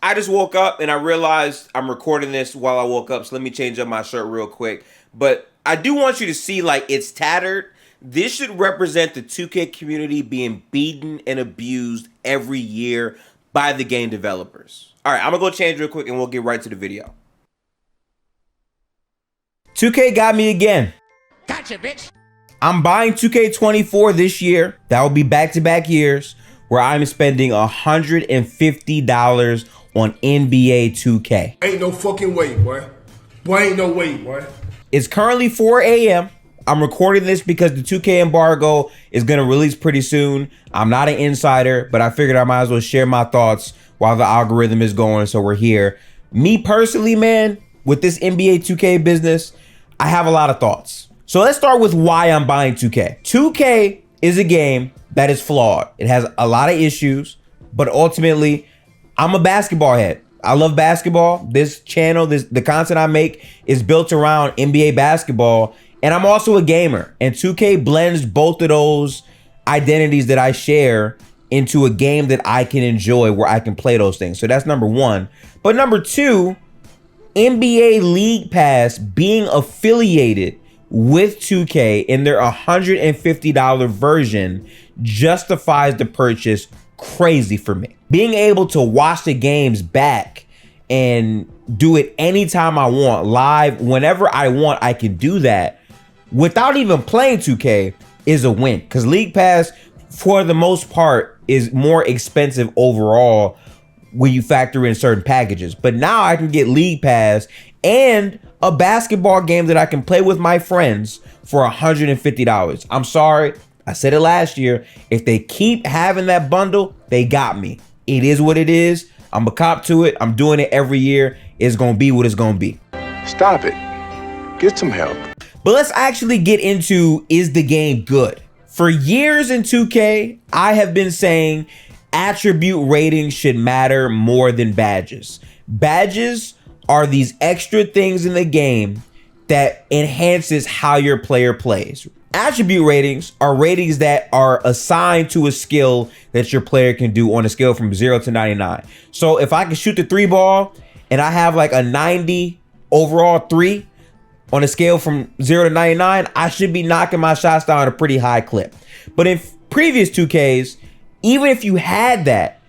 I just woke up and I realized I'm recording this while I woke up, so let me change up my shirt real quick. But I do want you to see, like, it's tattered. This should represent the 2K community being beaten and abused every year by the game developers. All right, I'm gonna go change real quick and we'll get right to the video. 2K got me again. Gotcha, bitch. I'm buying 2K24 this year. That will be back-to-back years where I'm spending $150 on NBA 2K. Ain't no fucking way, boy. Boy, ain't no way, boy. It's currently 4 a.m. I'm recording this because the 2K embargo is going to release pretty soon. I'm not an insider, but I figured I might as well share my thoughts while the algorithm is going, so we're here. Me personally, man, with this NBA 2K business, I have a lot of thoughts. So let's start with why I'm buying 2K. 2K is a game that is flawed. It has a lot of issues, but ultimately, I'm a basketball head. I love basketball. This channel, the content I make is built around NBA basketball, and I'm also a gamer. And 2K blends both of those identities that I share into a game that I can enjoy, where I can play those things. So that's number one. But number two, NBA League Pass being affiliated with 2K in their $150 version justifies the purchase crazy for me. Being able to watch the games back and do it anytime I want, live, whenever I want, I can do that without even playing 2K is a win. Because League Pass, for the most part, is more expensive overall when you factor in certain packages. But now I can get League Pass and a basketball game that I can play with my friends for $150. I'm sorry, I said it last year. If they keep having that bundle, they got me. It is what it is. I'm a cop to it. I'm doing it every year. It's gonna be what it's gonna be. Stop it. Get some help. But let's actually get into, is the game good? For years in 2K, I have been saying attribute ratings should matter more than badges. Badges are these extra things in the game that enhances how your player plays. Attribute ratings are ratings that are assigned to a skill that your player can do on a scale from 0 to 99. So if I can shoot the 3 ball and I have like a 90 overall 3 on a scale from 0 to 99, I should be knocking my shots down at a pretty high clip. But in previous 2Ks, even if you had that,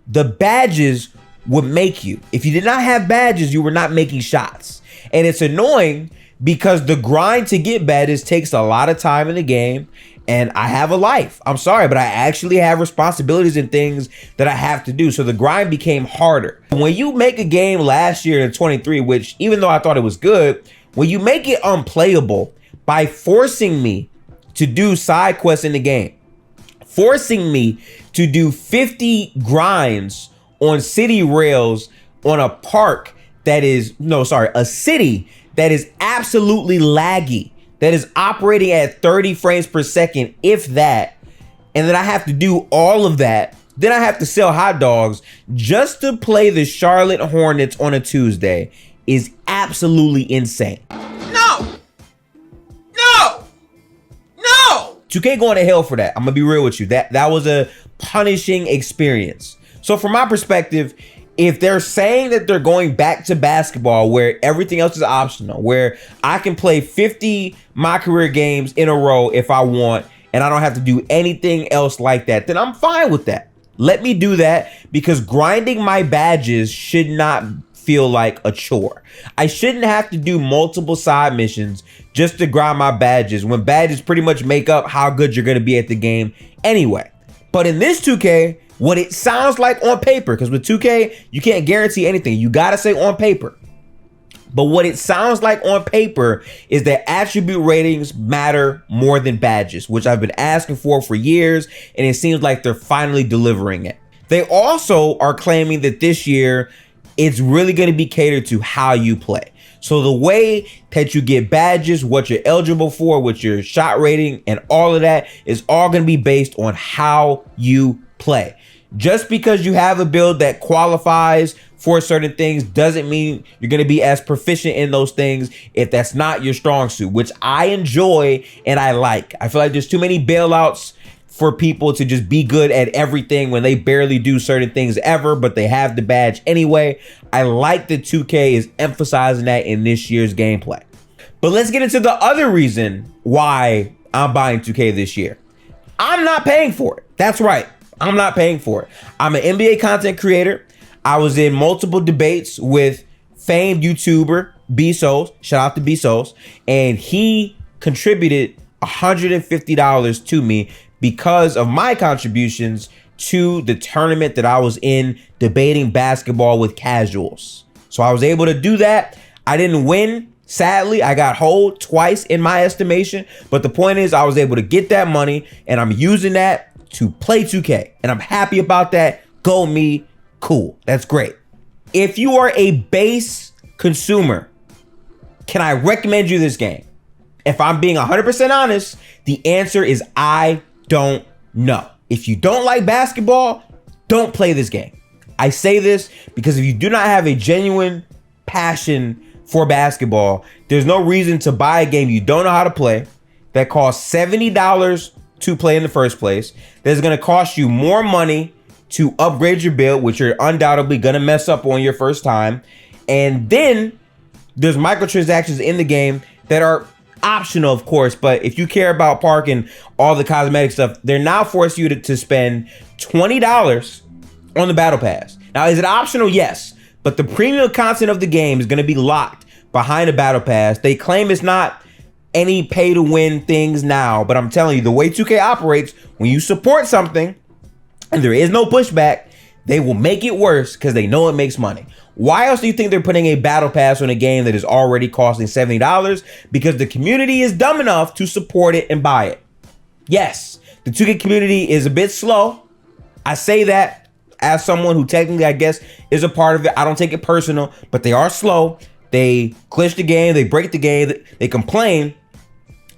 the badges would make you. If you did not have badges, you were not making shots. And it's annoying because the grind to get badges takes a lot of time in the game, and I have a life. I'm sorry, but I actually have responsibilities and things that I have to do. So the grind became harder. When you make a game last year in 23, which even though I thought it was good, when you make it unplayable by forcing me to do side quests in the game, forcing me to do 50 grinds on city rails on a park that is, a city that is absolutely laggy, that is operating at 30 frames per second, if that, and then I have to do all of that. Then I have to sell hot dogs just to play the Charlotte Hornets on a Tuesday is absolutely insane. No! 2K going to hell for that. I'm gonna be real with you. That was a punishing experience. So from my perspective, if they're saying that they're going back to basketball where everything else is optional, where I can play 50 my career games in a row if I want, and I don't have to do anything else like that, then I'm fine with that. Let me do that, because grinding my badges should not feel like a chore. I shouldn't have to do multiple side missions just to grind my badges, when badges pretty much make up how good you're going to be at the game anyway. But in this 2K, what it sounds like on paper, because with 2K, you can't guarantee anything. You got to say on paper. But what it sounds like on paper is that attribute ratings matter more than badges, which I've been asking for years, and it seems like they're finally delivering it. They also are claiming that this year, it's really going to be catered to how you play. So the way that you get badges, what you're eligible for, what your shot rating, and all of that is all going to be based on how you play. Just because you have a build that qualifies for certain things doesn't mean you're going to be as proficient in those things if that's not your strong suit, which I enjoy and I like. I feel like there's too many bailouts for people to just be good at everything when they barely do certain things ever, but they have the badge anyway. I like that 2K is emphasizing that in this year's gameplay. But let's get into the other reason why I'm buying 2K this year. I'm not paying for it. That's right. I'm not paying for it. I'm an NBA content creator. I was in multiple debates with famed YouTuber B-Souls. Shout out to B-Souls. And he contributed $150 to me because of my contributions to the tournament that I was in debating basketball with casuals. So I was able to do that. I didn't win. Sadly, I got hold twice in my estimation. But the point is I was able to get that money and I'm using that to play 2K. And I'm happy about that. Go me. Cool. That's great. If you are a base consumer, can I recommend you this game? If I'm being 100% honest, the answer is I don't know. If you don't like basketball, don't play this game. I say this because if you do not have a genuine passion for basketball, there's no reason to buy a game you don't know how to play that costs $70 to play in the first place. That's going to cost you more money to upgrade your build, which you're undoubtedly going to mess up on your first time. And then there's microtransactions in the game that are optional, of course, but if you care about park and all the cosmetic stuff, they're now forcing you to spend $20 on the battle pass. Now, is it optional? Yes, but the premium content of the game is going to be locked behind a battle pass. They claim it's not any pay to win things now, but I'm telling you, the way 2K operates, when you support something and there is no pushback, they will make it worse because they know it makes money. Why else do you think they're putting a battle pass on a game that is already costing $70? Because the community is dumb enough to support it and buy it. Yes, the 2K community is a bit slow. I say that as someone who technically, I guess, is a part of it. I don't take it personal, but they are slow. They glitch the game, they break the game, they complain.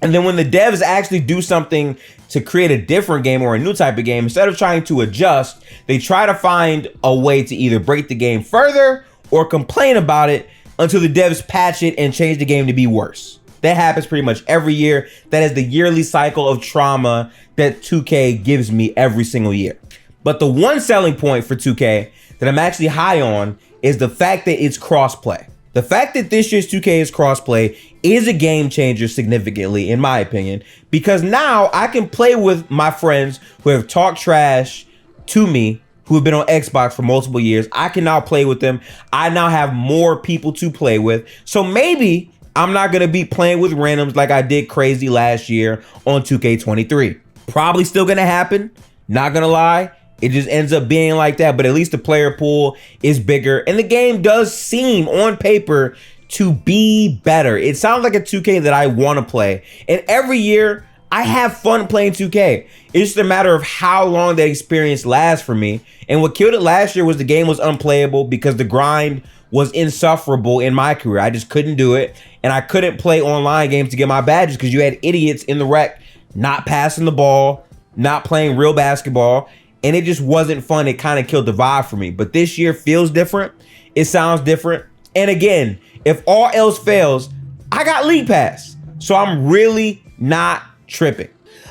And then when the devs actually do something to create a different game or a new type of game, instead of trying to adjust, they try to find a way to either break the game further or complain about it until the devs patch it and change the game to be worse. That happens pretty much every year. That is the yearly cycle of trauma that 2K gives me every single year. But the one selling point for 2K that I'm actually high on is the fact that it's crossplay. The fact that this year's 2K is crossplay is a game changer significantly, in my opinion, because now I can play with my friends who have talked trash to me, who have been on Xbox for multiple years. I can now play with them. I now have more people to play with. So maybe I'm not going to be playing with randoms like I did crazy last year on 2K23. Probably still going to happen. Not going to lie. It just ends up being like that, but at least the player pool is bigger. And the game does seem, on paper, to be better. It sounds like a 2K that I want to play. And every year, I have fun playing 2K. It's just a matter of how long that experience lasts for me. And what killed it last year was the game was unplayable because the grind was insufferable in my career. I just couldn't do it. And I couldn't play online games to get my badges because you had idiots in the rec not passing the ball, not playing real basketball. And it just wasn't fun. It kind of killed the vibe for me. But this year feels different. It sounds different. And again, if all else fails, I got League Pass. So I'm really not tripping.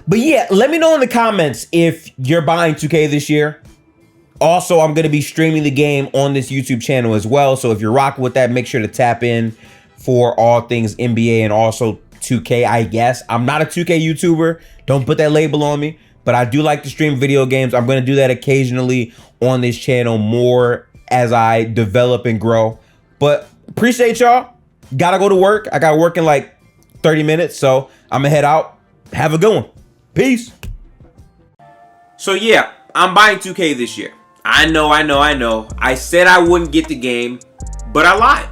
But yeah, let me know in the comments if you're buying 2K this year. Also, I'm going to be streaming the game on this YouTube channel as well. So if you're rocking with that, make sure to tap in for all things NBA and also 2K, I guess. I'm not a 2K YouTuber. Don't put that label on me. But I do like to stream video games. I'm going to do that occasionally on this channel more as I develop and grow. But appreciate y'all. Gotta go to work. I got work in like 30 minutes. So I'm going to head out. Have a good one. Peace. So yeah, I'm buying 2K this year. I know. I said I wouldn't get the game, but I lied.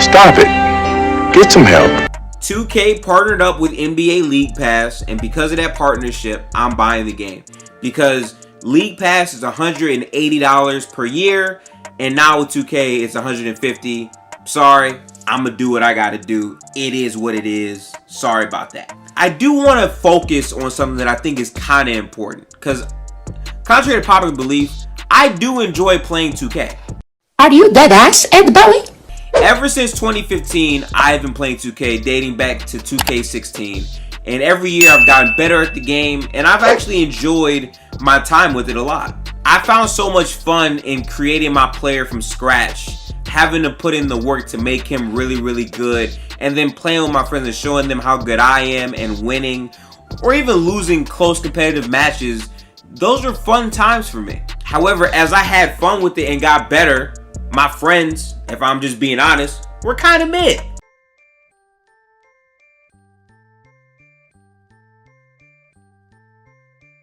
Stop it. Get some help. 2K partnered up with NBA League Pass, and because of that partnership, I'm buying the game. Because League Pass is $180 per year, and now with 2K, it's $150. Sorry, I'm going to do what I got to do. It is what it is. Sorry about that. I do want to focus on something that I think is kind of important, because contrary to popular belief, I do enjoy playing 2K. Are you dead ass, Ed Belly? Ever since 2015, I've been playing 2K, dating back to 2K16. And every year I've gotten better at the game, and I've actually enjoyed my time with it a lot. I found so much fun in creating my player from scratch, having to put in the work to make him really, really good, and then playing with my friends and showing them how good I am and winning, or even losing close competitive matches. Those are fun times for me. However, as I had fun with it and got better, my friends, if I'm just being honest, were kind of mid.